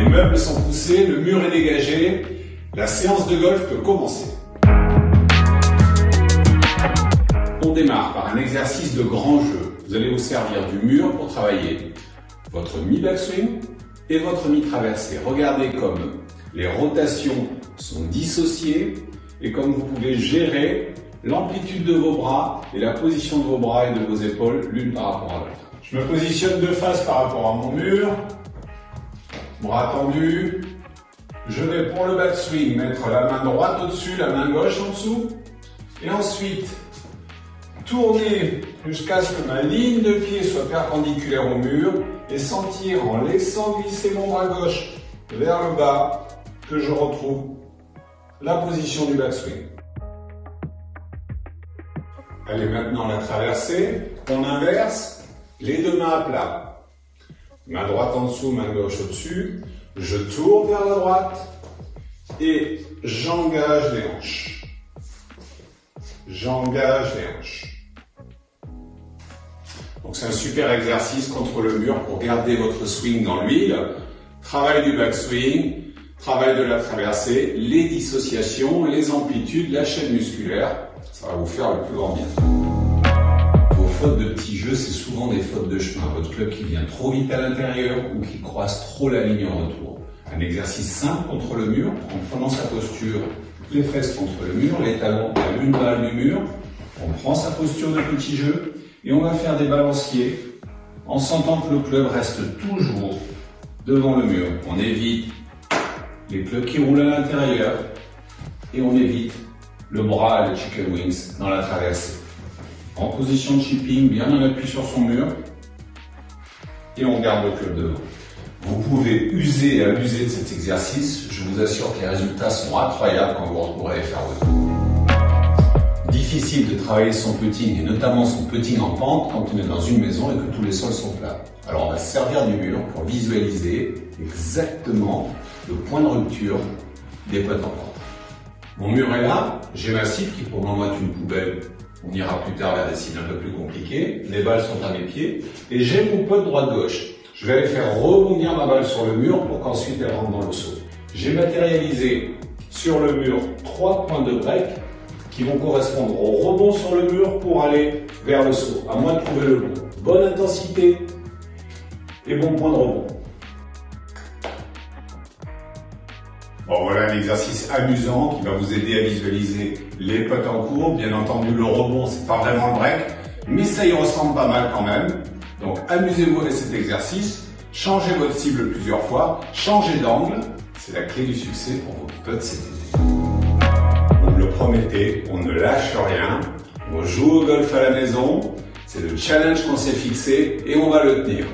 meubles sont poussés, le mur est dégagé, la séance de golf peut commencer. On démarre par un exercice de grand jeu. Vous allez vous servir du mur pour travailler votre mi-backswing et votre mi-traversée. Regardez comme les rotations sont dissociées et comme vous pouvez gérer l'amplitude de vos bras et la position de vos bras et de vos épaules l'une par rapport à l'autre. Je me positionne de face par rapport à mon mur, bras tendus. Je vais pour le backswing mettre la main droite au-dessus, la main gauche en dessous et ensuite tourner jusqu'à ce que ma ligne de pied soit perpendiculaire au mur et sentir en laissant glisser mon bras gauche vers le bas que je retrouve la position du backswing. Allez, maintenant la traversée, on inverse, les deux mains à plat. Main droite en dessous, main gauche au-dessus. Je tourne vers la droite et j'engage les hanches. J'engage les hanches. Donc c'est un super exercice contre le mur pour garder votre swing dans l'huile. Travail du backswing, travail de la traversée, les dissociations, les amplitudes, la chaîne musculaire. Ça va vous faire le plus grand bien. Vos fautes de petits jeux, c'est souvent des fautes de chemin. Votre club qui vient trop vite à l'intérieur ou qui croise trop la ligne en retour. Un exercice simple contre le mur, en prenant sa posture, les fesses contre le mur, les talons à l'une balle du mur. On prend sa posture de petit jeu et on va faire des balanciers en sentant que le club reste toujours devant le mur. On évite les clubs qui roulent à l'intérieur et on évite le bras et le chicken wings dans la traversée. En position de chipping, bien en appui sur son mur et on garde le club devant. Vous pouvez user et abuser de cet exercice. Je vous assure que les résultats sont incroyables quand vous retrouverez faire votre tour. Difficile de travailler son putting et notamment son putting en pente quand on est dans une maison et que tous les sols sont plats. Alors on va se servir du mur pour visualiser exactement le point de rupture des putts en pente. Mon mur est là, j'ai ma cible qui pour le moment est une poubelle. On ira plus tard vers des cibles un peu plus compliquées. Les balles sont à mes pieds et j'ai mon putt droite-gauche. Je vais aller faire rebondir ma balle sur le mur pour qu'ensuite elle rentre dans le seau. J'ai matérialisé sur le mur 3 points de break qui vont correspondre au rebond sur le mur pour aller vers le seau. À moi de trouver le bon. Bonne intensité et bon point de rebond. Bon, voilà un exercice amusant qui va vous aider à visualiser les putts en cours. Bien entendu, le rebond, c'est pas vraiment le break, mais ça y ressemble pas mal quand même. Donc, amusez-vous avec cet exercice. Changez votre cible plusieurs fois. Changez d'angle. C'est la clé du succès pour vos putts cet été. Vous me le promettez, on ne lâche rien. On joue au golf à la maison. C'est le challenge qu'on s'est fixé et on va le tenir.